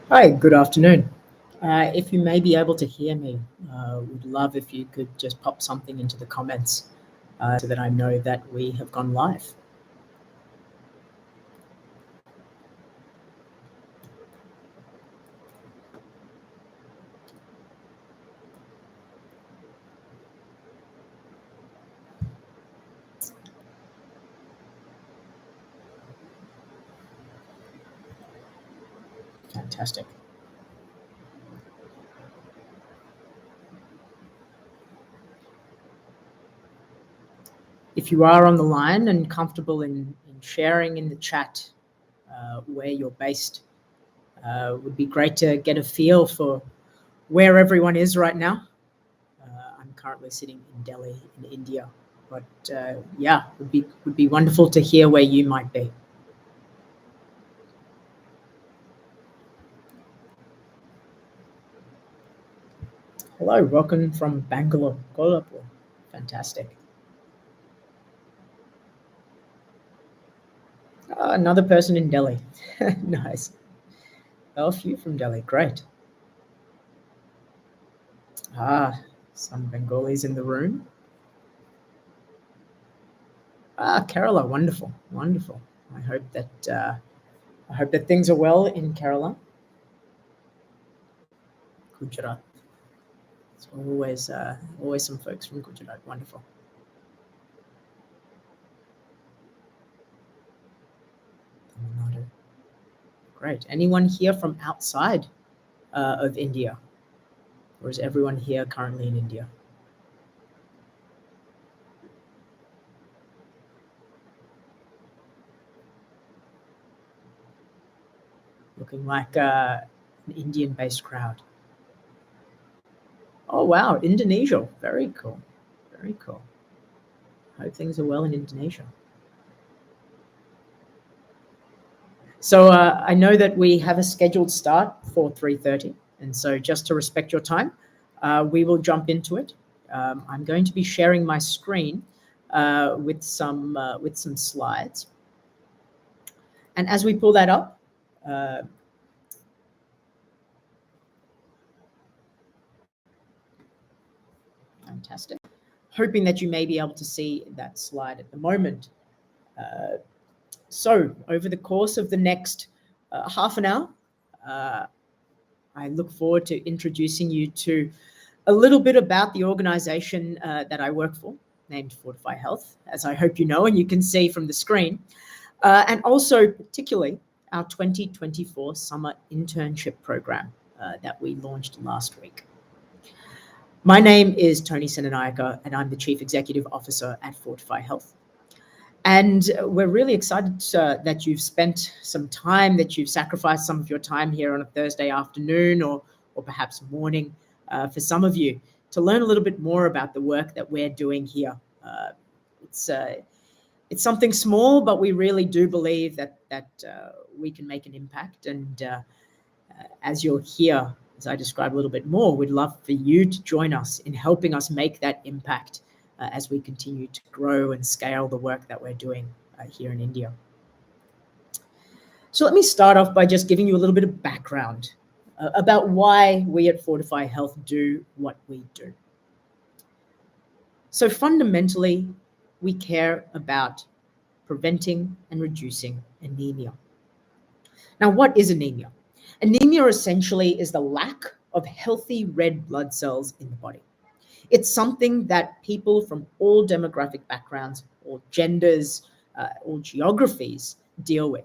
Hi, good afternoon. If you may be able to hear me, would love if you could just pop something into the comments so that I know that we have gone live. Fantastic. If you are on the line and comfortable in sharing in the chat where you're based, would be great to get a feel for where everyone is right now. I'm currently sitting in Delhi in India, but yeah, would be wonderful to hear where you might be. Hello, welcome from Bangalore, Kolhapur. Fantastic. Another person in Delhi. Nice. Oh, a few from Delhi. Great. Some Bengalis in the room. Kerala. Wonderful. Wonderful. I hope that things are well in Kerala. Gujarat. It's always some folks from Gujarat. Wonderful. Tamil Nadu. Great. Anyone here from outside of India? Or is everyone here currently in India? Looking like an Indian-based crowd. Oh, wow. Indonesia. Very cool. Very cool. Hope things are well in Indonesia. So I know that we have a scheduled start for 3:30, and so just to respect your time, we will jump into it. I'm going to be sharing my screen with some slides, and as we pull that up, fantastic. Hoping that you may be able to see that slide at the moment. So over the course of the next half an hour, I look forward to introducing you to a little bit about the organization that I work for, named Fortify Health, as I hope you know and you can see from the screen, and also particularly our 2024 summer internship program that we launched last week. My name is Tony Senanayaka, and I'm the Chief Executive Officer at Fortify Health. And we're really excited that you've spent some time, that you've sacrificed some of your time here on a Thursday afternoon or perhaps morning for some of you to learn a little bit more about the work that we're doing here. It's something small, but we really do believe that we can make an impact. And as you'll hear, as I describe a little bit more, we'd love for you to join us in helping us make that impact as we continue to grow and scale the work that we're doing here in India. So let me start off by just giving you a little bit of background about why we at Fortify Health do what we do. So fundamentally, we care about preventing and reducing anemia. Now, what is anemia? Anemia essentially is the lack of healthy red blood cells in the body. It's something that people from all demographic backgrounds, all genders, all geographies deal with.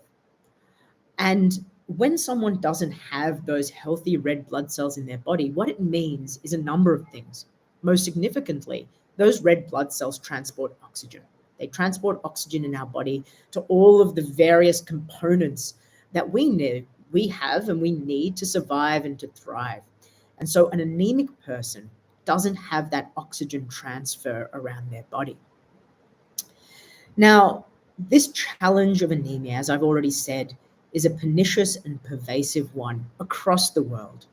And when someone doesn't have those healthy red blood cells in their body, what it means is a number of things. Most significantly, those red blood cells transport oxygen. They transport oxygen in our body to all of the various components that we have and we need to survive and to thrive. And so an anemic person doesn't have that oxygen transfer around their body. Now, this challenge of anemia, as I've already said, is a pernicious and pervasive one across the world.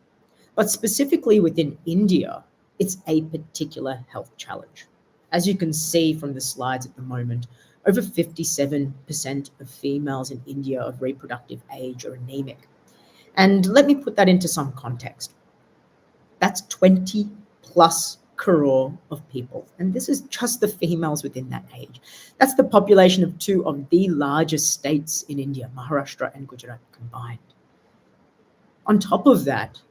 But specifically within India, it's a particular health challenge. As you can see from the slides at the moment, over 57% of females in India of reproductive age are anemic. And let me put that into some context. That's 20 plus crore of people. And this is just the females within that age. That's the population of two of the largest states in India, Maharashtra and Gujarat combined. On top of that,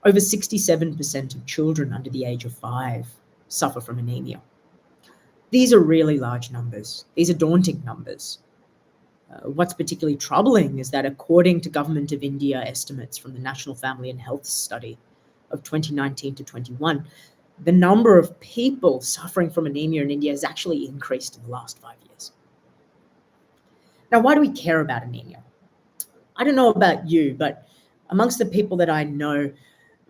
over 67% of children under the age of 5 suffer from anemia. These are really large numbers. These are daunting numbers. What's particularly troubling is that according to Government of India estimates from the National Family and Health Study of 2019 to 21, the number of people suffering from anemia in India has actually increased in the last 5 years. Now, why do we care about anemia? I don't know about you, but amongst the people that I know,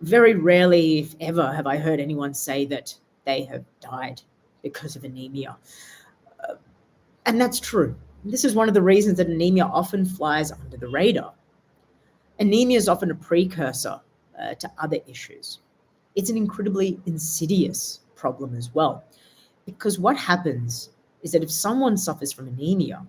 very rarely, if ever, have I heard anyone say that they have died because of anemia. And that's true. This is one of the reasons that anemia often flies under the radar. Anemia is often a precursor to other issues. It's an incredibly insidious problem as well, because what happens is that if someone suffers from anemia,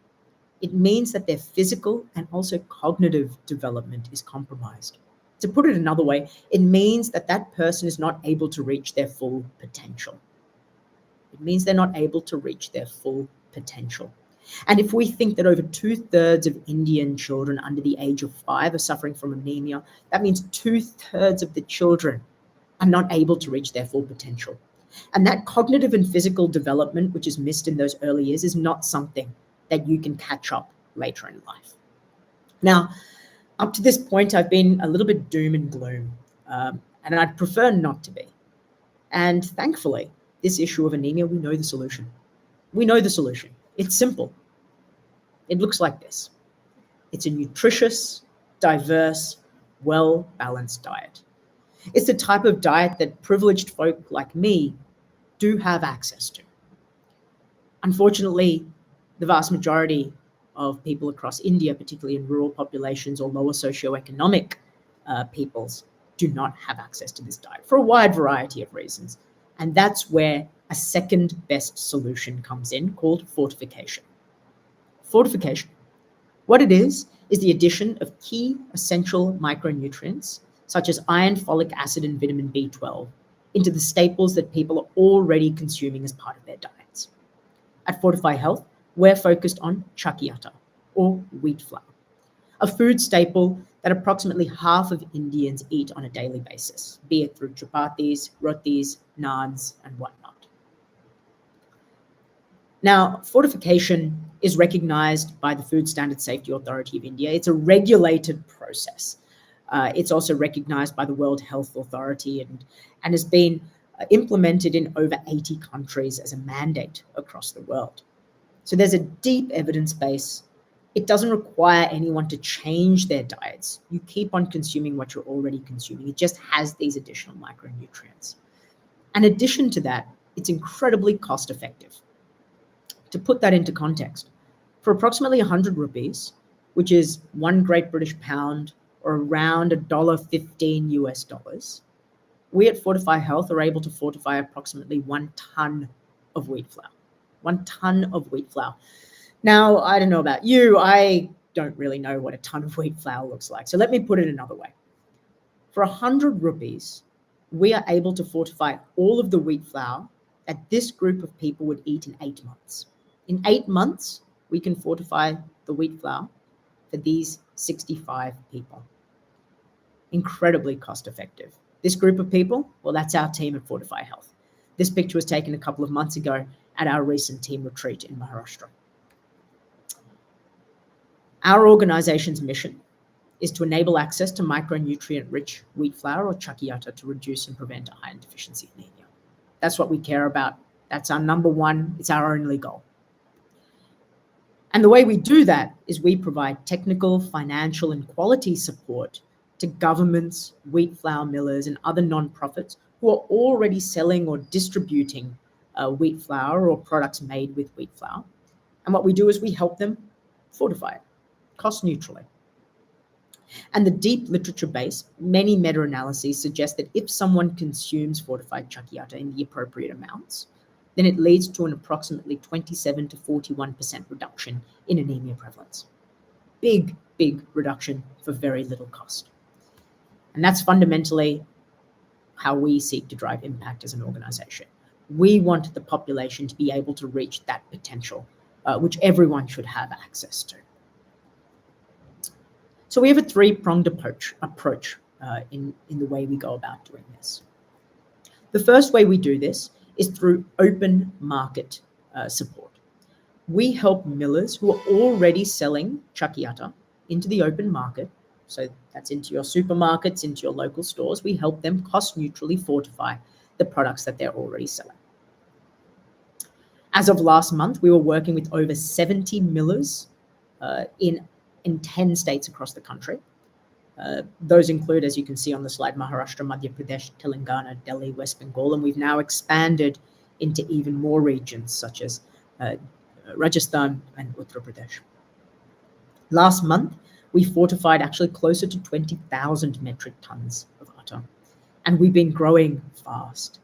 it means that their physical and also cognitive development is compromised. To put it another way, it means that that person is not able to reach their full potential. It means they're not able to reach their full potential. And if we think that over 2/3 of Indian children under the age of 5 are suffering from anemia, that means 2/3 of the children are not able to reach their full potential. And that cognitive and physical development, which is missed in those early years, is not something that you can catch up later in life. Now, up to this point, I've been a little bit doom and gloom, and I'd prefer not to be. And thankfully, this issue of anemia, we know the solution. We know the solution. It's simple. It looks like this. It's a nutritious, diverse, well-balanced diet. It's the type of diet that privileged folk like me do have access to. Unfortunately, the vast majority of people across India, particularly in rural populations or lower socioeconomic peoples, do not have access to this diet for a wide variety of reasons. And that's where a second best solution comes in, called fortification. Fortification. What it is the addition of key essential micronutrients, such as iron, folic acid, and vitamin B12, into the staples that people are already consuming as part of their diets. At Fortify Health, we're focused on chakiata, or wheat flour, a food staple that approximately half of Indians eat on a daily basis, be it through chapatis, rotis, naans, and whatnot. Now, fortification is recognized by the Food Standard Safety Authority of India. It's a regulated process. It's also recognized by the World Health Authority and has been implemented in over 80 countries as a mandate across the world. So there's a deep evidence base. It doesn't require anyone to change their diets. You keep on consuming what you're already consuming. It just has these additional micronutrients. In addition to that, it's incredibly cost effective. To put that into context, for approximately 100 rupees, which is one Great British pound or around $1.15 US, we at Fortify Health are able to fortify approximately 1 ton of wheat flour. 1 ton of wheat flour. Now, I don't know about you, I don't really know what a ton of wheat flour looks like. So let me put it another way. For 100 rupees, we are able to fortify all of the wheat flour that this group of people would eat in 8 months. In 8 months, we can fortify the wheat flour for these 65 people. Incredibly cost effective. This group of people, well, that's our team at Fortify Health. This picture was taken a couple of months ago at our recent team retreat in Maharashtra. Our organization's mission is to enable access to micronutrient-rich wheat flour or chakiata to reduce and prevent iron deficiency anemia. That's what we care about. That's our number one. It's our only goal. And the way we do that is we provide technical, financial, and quality support to governments, wheat flour millers, and other nonprofits who are already selling or distributing wheat flour or products made with wheat flour. And what we do is we help them fortify it, cost neutrally. And the deep literature base, many meta-analyses suggest that if someone consumes fortified chakiata in the appropriate amounts, then it leads to an approximately 27 to 41% reduction in anemia prevalence. Big reduction for very little cost. And that's fundamentally how we seek to drive impact as an organization. We want the population to be able to reach that potential, which everyone should have access to. So we have a three-pronged approach in the way we go about doing this. The first way we do this is through open market support. We help millers who are already selling chakiata into the open market, so that's into your supermarkets, into your local stores. We help them cost neutrally fortify the products that they're already selling. As of last month, we were working with over 70 millers in 10 states across the country. Those include, as you can see on the slide, Maharashtra, Madhya Pradesh, Telangana, Delhi, West Bengal, and we've now expanded into even more regions such as Rajasthan and Uttar Pradesh. Last month, we fortified actually closer to 20,000 metric tons of atta, and we've been growing fast.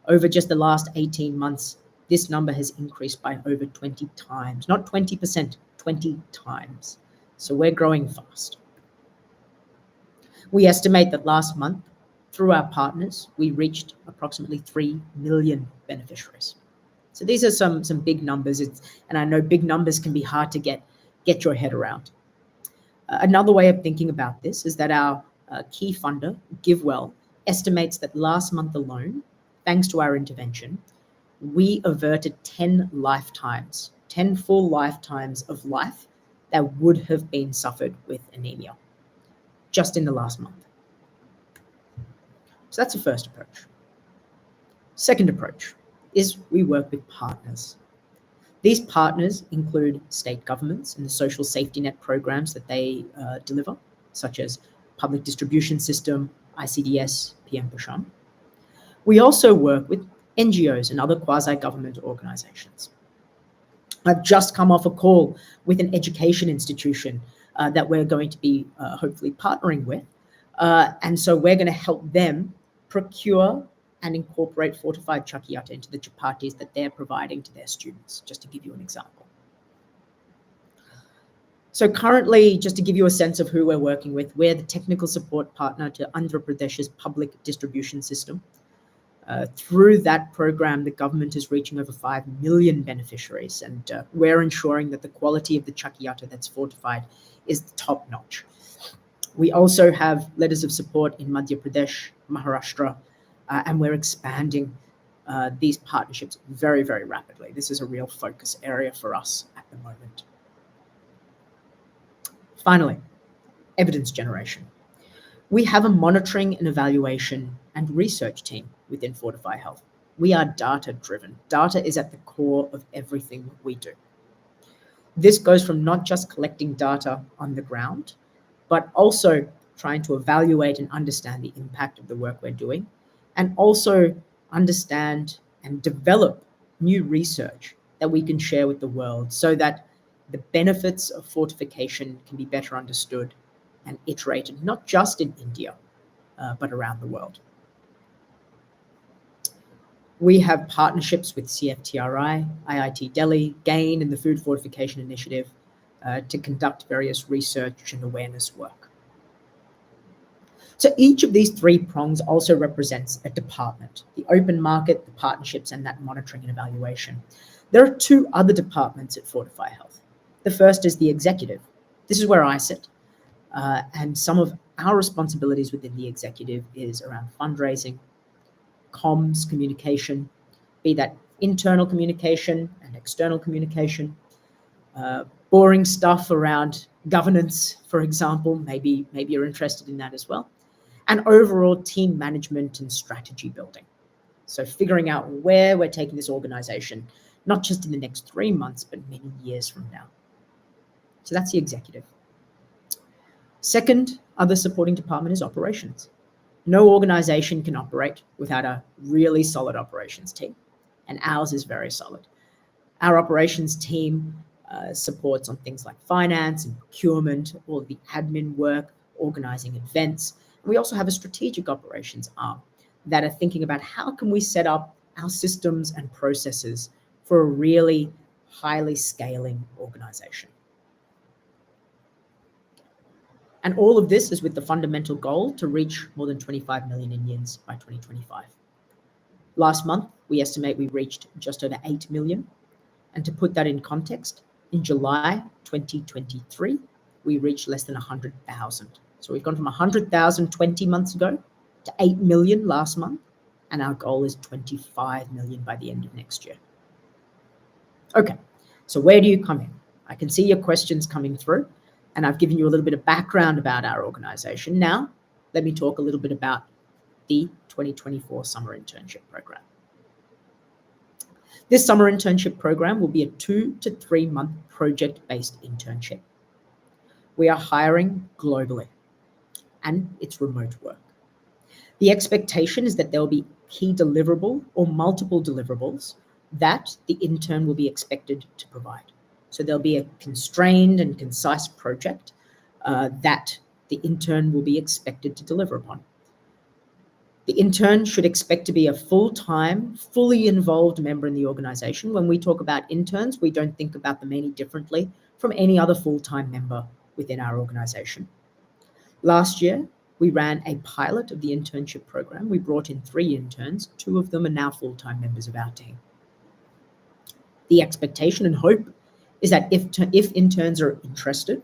Over just the last 18 months, this number has increased by over 20 times, not 20%, 20 times. So we're growing fast. We estimate that last month, through our partners, we reached approximately 3 million beneficiaries. So these are some big numbers, and I know big numbers can be hard to get your head around. Another way of thinking about this is that our key funder, GiveWell, estimates that last month alone, thanks to our intervention, we averted 10 lifetimes, 10 full lifetimes of life that would have been suffered with anemia just in the last month. So that's the first approach. Second approach is we work with partners. These partners include state governments and the social safety net programs that they deliver, such as Public Distribution System, ICDS, PM Posham. We also work with NGOs and other quasi-government organizations. I've just come off a call with an education institution that we're going to be hopefully partnering with. And so we're going to help them procure and incorporate fortified chakiata into the chapatis that they're providing to their students, just to give you an example. So currently, just to give you a sense of who we're working with, we're the technical support partner to Andhra Pradesh's public distribution system. Through that program, the government is reaching over 5 million beneficiaries, and we're ensuring that the quality of the chakiata that's fortified is top notch. We also have letters of support in Madhya Pradesh, Maharashtra, and we're expanding these partnerships very, very rapidly. This is a real focus area for us at the moment. Finally, evidence generation. We have a monitoring and evaluation and research team within Fortify Health. We are data-driven. Data is at the core of everything we do. This goes from not just collecting data on the ground, but also trying to evaluate and understand the impact of the work we're doing, and also understand and develop new research that we can share with the world so that the benefits of fortification can be better understood and iterated, not just in India, but around the world. We have partnerships with CFTRI, IIT Delhi, GAIN, and the Food Fortification Initiative to conduct various research and awareness work. So each of these three prongs also represents a department: the open market, the partnerships, and that monitoring and evaluation. There are two other departments at Fortify Health. The first is the executive. This is where I sit. And some of our responsibilities within the executive is around fundraising, comms, communication, be that internal communication and external communication, boring stuff around governance, for example, maybe you're interested in that as well, and overall team management and strategy building. So figuring out where we're taking this organization, not just in the next 3 months, but many years from now. So that's the executive. Second, other supporting department is operations. No organization can operate without a really solid operations team, and ours is very solid. Our operations team supports on things like finance and procurement, all of the admin work, organizing events. We also have a strategic operations arm that are thinking about how can we set up our systems and processes for a really highly scaling organization. And all of this is with the fundamental goal to reach more than 25 million Indians by 2025. Last month, we estimate we reached just over 8 million. And to put that in context, in July 2023, we reached less than 100,000. So we've gone from 100,000 20 months ago to 8 million last month, and our goal is 25 million by the end of next year. Okay, so where do you come in? I can see your questions coming through, and I've given you a little bit of background about our organization. Now, let me talk a little bit about the 2024 summer internship program. This summer internship program will be a 2 to 3 month project-based internship. We are hiring globally, and it's remote work. The expectation is that there will be key deliverable or multiple deliverables that the intern will be expected to provide. So there'll be a constrained and concise project that the intern will be expected to deliver upon. The intern should expect to be a full-time, fully involved member in the organization. When we talk about interns, we don't think about them any differently from any other full-time member within our organization. Last year, we ran a pilot of the internship program. We brought in 3 interns. 2 of them are now full-time members of our team. The expectation and hope is that if interns are interested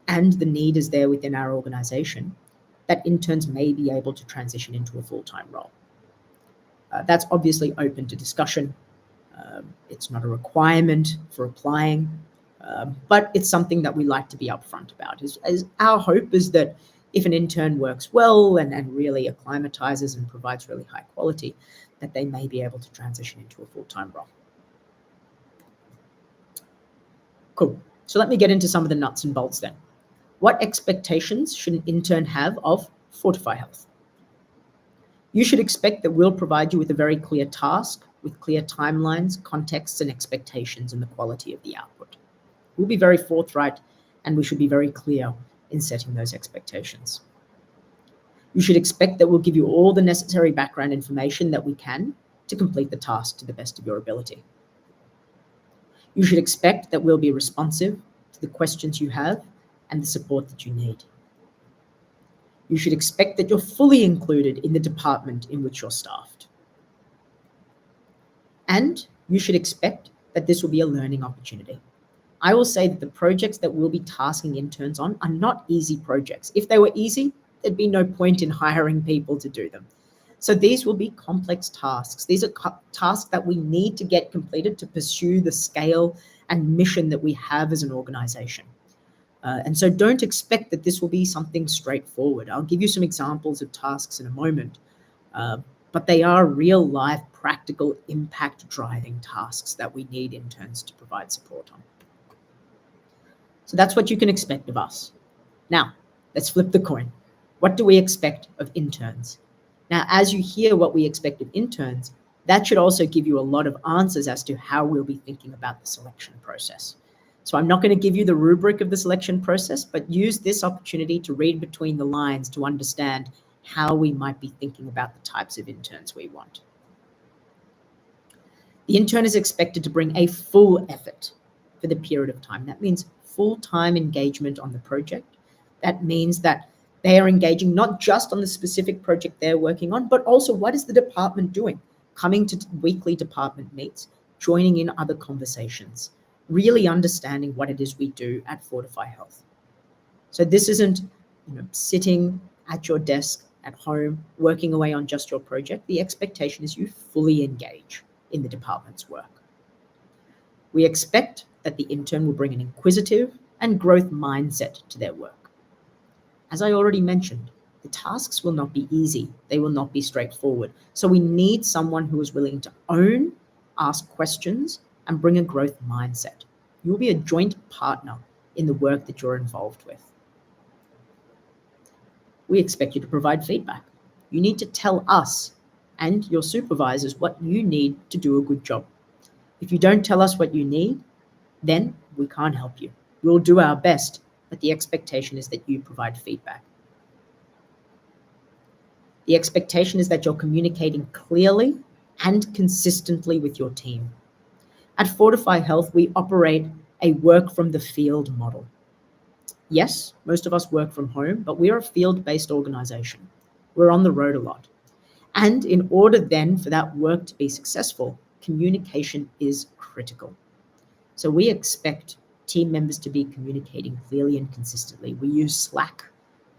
and the need is there within our organization, that interns may be able to transition into a full-time role. That's obviously open to discussion. It's not a requirement for applying, but it's something that we like to be upfront about. As our hope is that if an intern works well and really acclimatizes and provides really high quality, that they may be able to transition into a full-time role. Cool. So let me get into some of the nuts and bolts then. What expectations should an intern have of Fortify Health? You should expect that we'll provide you with a very clear task with clear timelines, contexts, and expectations in the quality of the output. We'll be very forthright, and we should be very clear in setting those expectations. You should expect that we'll give you all the necessary background information that we can to complete the task to the best of your ability. You should expect that we'll be responsive to the questions you have and the support that you need. You should expect that you're fully included in the department in which you're staffed. And you should expect that this will be a learning opportunity. I will say that the projects that we'll be tasking interns on are not easy projects. If they were easy, there'd be no point in hiring people to do them. So these will be complex tasks. These are tasks that we need to get completed to pursue the scale and mission that we have as an organization. And so don't expect that this will be something straightforward. I'll give you some examples of tasks in a moment, but they are real life, practical, impact driving tasks that we need interns to provide support on. So that's what you can expect of us. Now, let's flip the coin. What do we expect of interns? Now, as you hear what we expect of interns, that should also give you a lot of answers as to how we'll be thinking about the selection process. So I'm not going to give you the rubric of the selection process, but use this opportunity to read between the lines to understand how we might be thinking about the types of interns we want. The intern is expected to bring a full effort for the period of time. That means full-time engagement on the project. That means that they are engaging not just on the specific project they're working on, but also what is the department doing? Coming to weekly department meets, joining in other conversations, really understanding what it is we do at Fortify Health. So this isn't, sitting at your desk at home, working away on just your project. The expectation is you fully engage in the department's work. We expect that the intern will bring an inquisitive and growth mindset to their work. As I already mentioned, the tasks will not be easy. They will not be straightforward. So we need someone who is willing to own, ask questions, and bring a growth mindset. You will be a joint partner in the work that you're involved with. We expect you to provide feedback. You need to tell us and your supervisors what you need to do a good job. If you don't tell us what you need, then we can't help you. We'll do our best, but the expectation is that you provide feedback. The expectation is that you're communicating clearly and consistently with your team. At Fortify Health, we operate a work from the field model. Yes, most of us work from home, but we are a field-based organization. We're on the road a lot. And in order then for that work to be successful, communication is critical. So we expect team members to be communicating clearly and consistently. We use Slack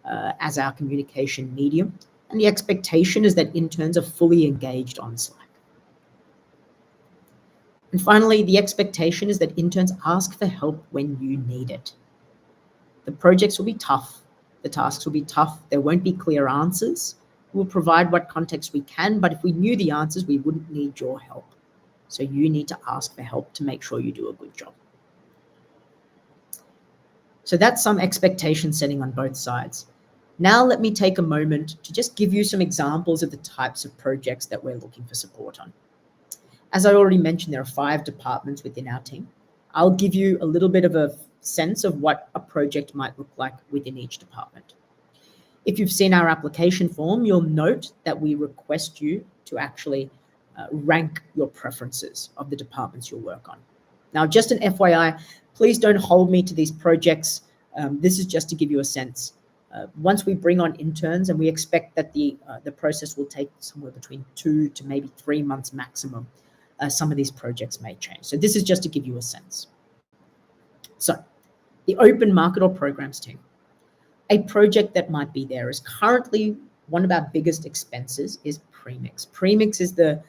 as our communication medium, and the expectation is that interns are fully engaged on Slack. And finally, the expectation is that interns ask for help when you need it. The projects will be tough. The tasks will be tough. There won't be clear answers. We'll provide what context we can, but if we knew the answers, we wouldn't need your help. So you need to ask for help to make sure you do a good job. So that's some expectation setting on both sides. Now let me take a moment to just give you some examples of the types of projects that we're looking for support on. As I already mentioned, there are 5 departments within our team. I'll give you a little bit of a sense of what a project might look like within each department. If you've seen our application form, you'll note that we request you to actually rank your preferences of the departments you'll work on. Now, just an FYI, please don't hold me to these projects. This is just to give you a sense. Once we bring on interns, and we expect that the process will take somewhere between 2 to maybe 3 months maximum, some of these projects may change. So this is just to give you a sense. So the open market or programs team. A project that might be there is currently one of our biggest expenses is premix. Premix is the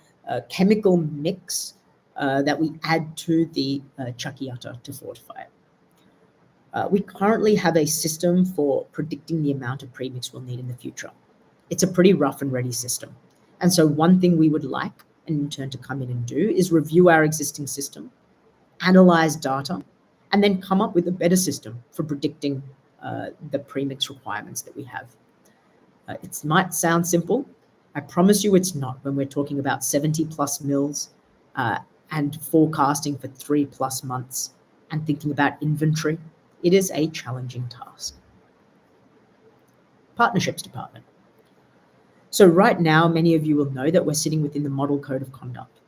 chemical mix that we add to the chakiata to fortify it. We currently have a system for predicting the amount of premix we'll need in the future. It's a pretty rough and ready system. And so one thing we would like an intern to come in and do is review our existing system, analyze data, and then come up with a better system for predicting the premix requirements that we have. It might sound simple. I promise you it's not when we're talking about 70 plus mils and forecasting for 3+ months and thinking about inventory. It is a challenging task. Partnerships department. So right now, many of you will know that we're sitting within the model code of conduct.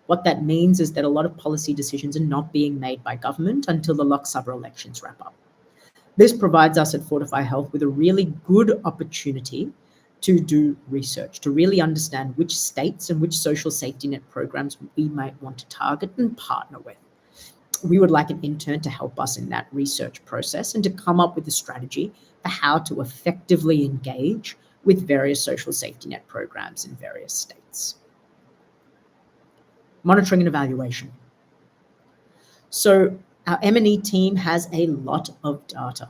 What that means is that a lot of policy decisions are not being made by government until the Lok Sabha elections wrap up. This provides us at Fortify Health with a really good opportunity to do research, to really understand which states and which social safety net programs we might want to target and partner with. We would like an intern to help us in that research process and to come up with a strategy for how to effectively engage with various social safety net programs in various states. Monitoring and evaluation. So our M&E team has a lot of data,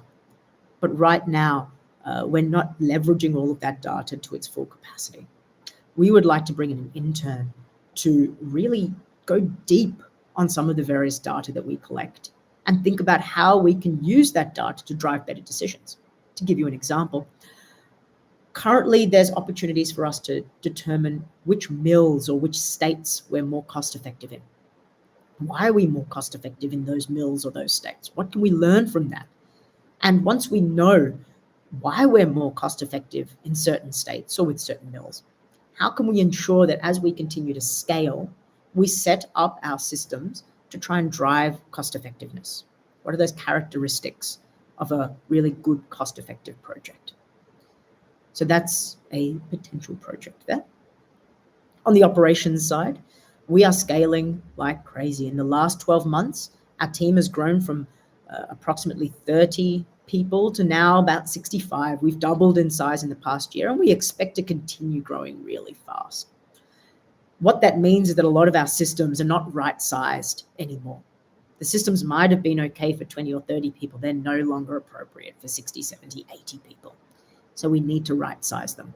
but right now we're not leveraging all of that data to its full capacity. We would like to bring in an intern to really go deep on some of the various data that we collect and think about how we can use that data to drive better decisions. To give you an example, currently there's opportunities for us to determine which mills or which states we're more cost effective in. Why are we more cost effective in those mills or those states? What can we learn from that? And once we know why we're more cost effective in certain states or with certain mills, how can we ensure that as we continue to scale, we set up our systems to try and drive cost effectiveness? What are those characteristics of a really good cost effective project? So that's a potential project there. On the operations side, we are scaling like crazy. In the last 12 months, our team has grown from approximately 30 people to now about 65. We've doubled in size in the past year, and we expect to continue growing really fast. What that means is that a lot of our systems are not right-sized anymore. The systems might have been okay for 20 or 30 people. They're no longer appropriate for 60, 70, 80 people. So we need to right-size them.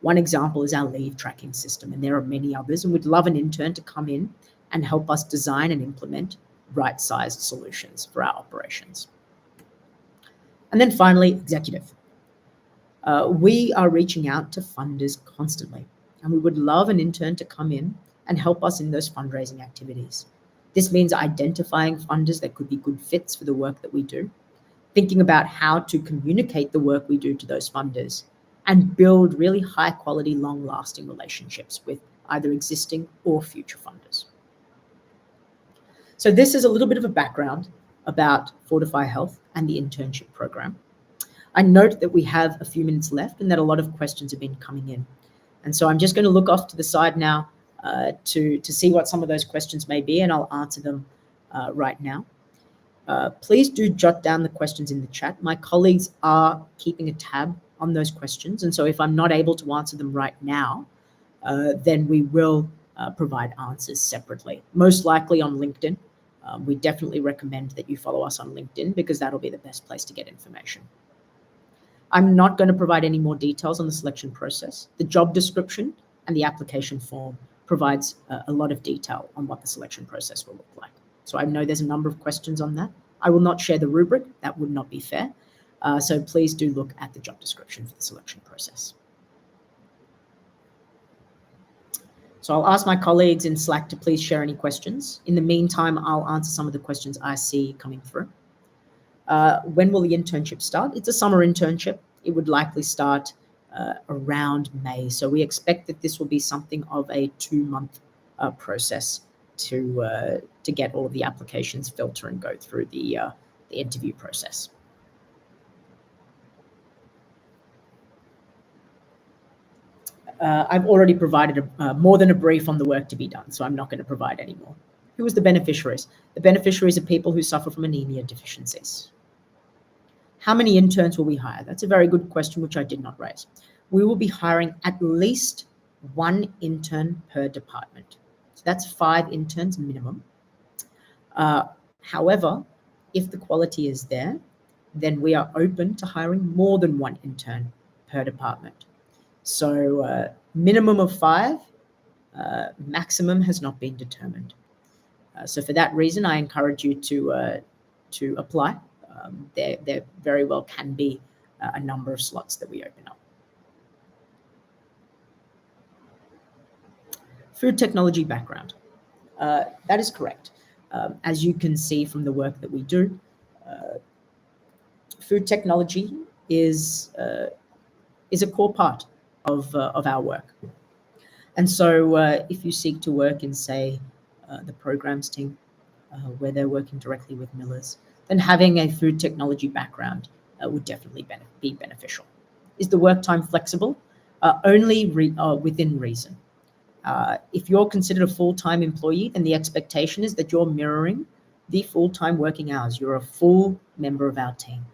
One example is our leave tracking system, and there are many others, and we'd love an intern to come in and help us design and implement right-sized solutions for our operations. And then finally, executive. We are reaching out to funders constantly, and we would love an intern to come in and help us in those fundraising activities. This means identifying funders that could be good fits for the work that we do, thinking about how to communicate the work we do to those funders, and build really high quality, long lasting relationships with either existing or future funders. So this is a little bit of a background about Fortify Health and the internship program. I note that we have a few minutes left and that a lot of questions have been coming in. And so I'm just going to look off to the side now to see what some of those questions may be, and I'll answer them right now. Please do jot down the questions in the chat. My colleagues are keeping a tab on those questions, and so if I'm not able to answer them right now, then we will provide answers separately, most likely on LinkedIn. We definitely recommend that you follow us on LinkedIn because that'll be the best place to get information. I'm not going to provide any more details on the selection process. The job description and the application form provides a lot of detail on what the selection process will look like. So I know there's a number of questions on that. I will not share the rubric. That would not be fair. So please do look at the job description for the selection process. So I'll ask my colleagues in Slack to please share any questions. In the meantime, I'll answer some of the questions I see coming through. When will the internship start? It's a summer internship. It would likely start around May. So we expect that this will be something of a 2-month process to get all of the applications filter and go through the interview process. I've already provided more than a brief on the work to be done, so I'm not going to provide any more. Who is the beneficiaries? The beneficiaries are people who suffer from anemia deficiencies. How many interns will we hire? That's a very good question, which I did not raise. We will be hiring at least 1 intern per department. So that's 5 interns minimum. However, if the quality is there, then we are open to hiring more than 1 intern per department. So minimum of 5, maximum has not been determined. So for that reason, I encourage you to apply. There very well can be a number of slots that we open up. Food technology background. That is correct. As you can see from the work that we do, food technology is a core part of our work. And so if you seek to work in, say, the programs team, where they're working directly with millers, then having a food technology background would definitely be beneficial. Is the work time flexible? Only within reason. If you're considered a full-time employee, then the expectation is that you're mirroring the full-time working hours. You're a full member of our team.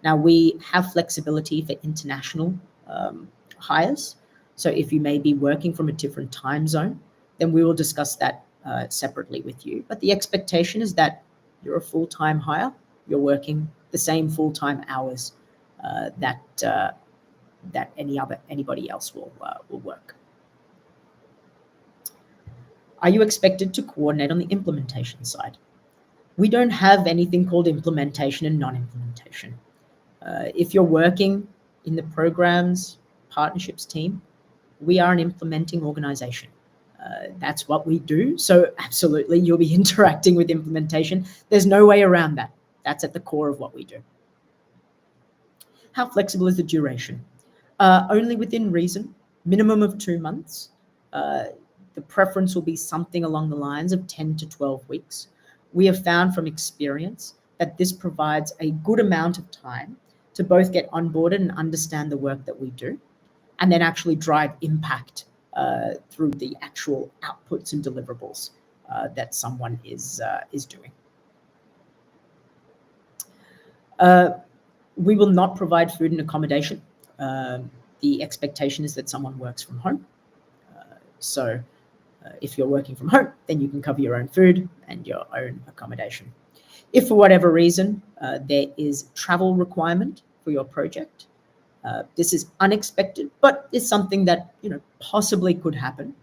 Now, we have flexibility for international hires. So if you may be working from a different time zone, then we will discuss that separately with you. But the expectation is that you're a full-time hire. You're working the same full-time hours that anybody else will work. Are you expected to coordinate on the implementation side? We don't have anything called implementation and non-implementation. If you're working in the programs partnerships team, we are an implementing organization. That's what we do. So absolutely, you'll be interacting with implementation. There's no way around that. That's at the core of what we do. How flexible is the duration? Only within reason, minimum of 2 months. The preference will be something along the lines of 10 to 12 weeks. We have found from experience that this provides a good amount of time to both get onboarded and understand the work that we do, and then actually drive impact through the actual outputs and deliverables that someone is doing. We will not provide food and accommodation. The expectation is that someone works from home. So if you're working from home, then you can cover your own food and your own accommodation. If for whatever reason there is travel requirement for your project, this is unexpected, but it's something that possibly could happen,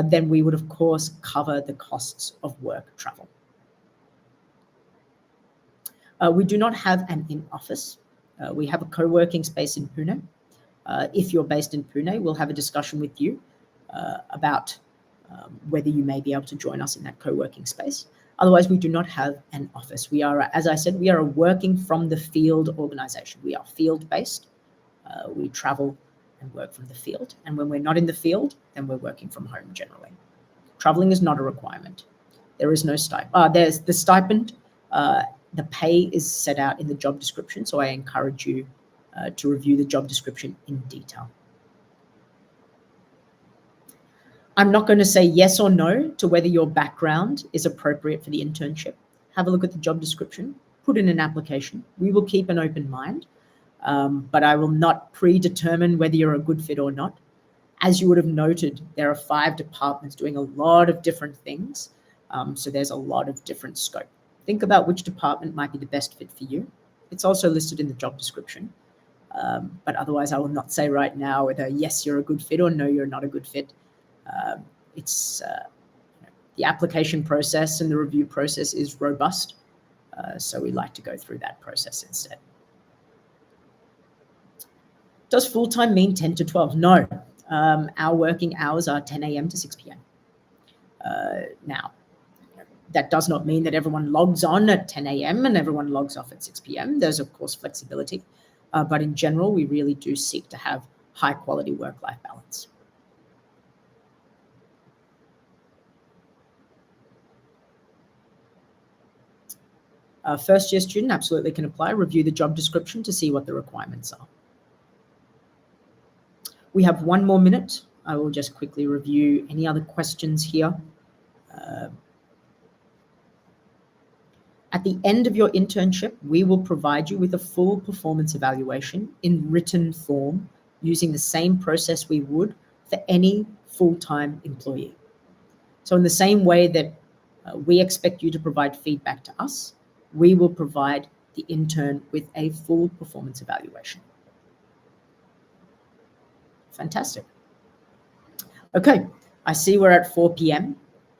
then we would of course cover the costs of work travel. We do not have an in-office. We have a co-working space in Pune. If you're based in Pune, we'll have a discussion with you about whether you may be able to join us in that co-working space. Otherwise, we do not have an office. We are, as I said, we are a working from the field organization. We are field-based. We travel and work from the field. And when we're not in the field, then we're working from home generally. Traveling is not a requirement. There is no stipend. There's the stipend The pay is set out in the job description, so I encourage you to review the job description in detail. I'm not going to say yes or no to whether your background is appropriate for the internship. Have a look at the job description, put in an application. We will keep an open mind, but I will not predetermine whether you're a good fit or not. As you would have noted, there are 5 departments doing a lot of different things, so there's a lot of different scope. Think about which department might be the best fit for you. It's also listed in the job description, but otherwise I will not say right now whether yes, you're a good fit or no, you're not a good fit. It's the application process and the review process is robust, so we like to go through that process instead. Does full-time mean 10 to 12? No. Our working hours are 10 a.m. to 6 p.m. Now, that does not mean that everyone logs on at 10 a.m. and everyone logs off at 6 p.m. There's, of course, flexibility, but in general, we really do seek to have high-quality work-life balance. First-year student absolutely can apply. Review the job description to see what the requirements are. We have 1 more minute. I will just quickly review any other questions here. At the end of your internship, we will provide you with a full performance evaluation in written form using the same process we would for any full-time employee. So in the same way that we expect you to provide feedback to us, we will provide the intern with a full performance evaluation. Fantastic. Okay, I see we're at 4 p.m.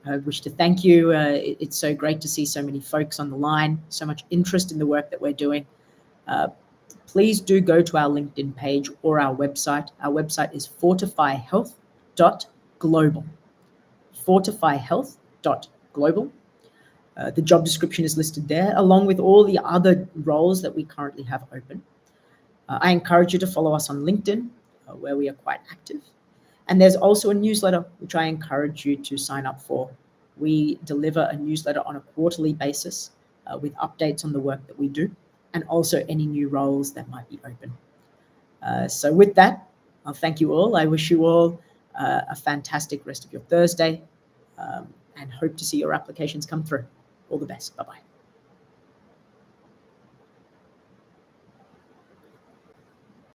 I wish to thank you. It's so great to see so many folks on the line, so much interest in the work that we're doing. Please do go to our LinkedIn page or our website. Our website is fortifyhealth.global. fortifyhealth.global. The job description is listed there, along with all the other roles that we currently have open. I encourage you to follow us on LinkedIn, where we are quite active. And there's also a newsletter, which I encourage you to sign up for. We deliver a newsletter on a quarterly basis with updates on the work that we do, and also any new roles that might be open. So with that, I'll thank you all. I wish you all a fantastic rest of your Thursday, and hope to see your applications come through. All the best. Bye-bye.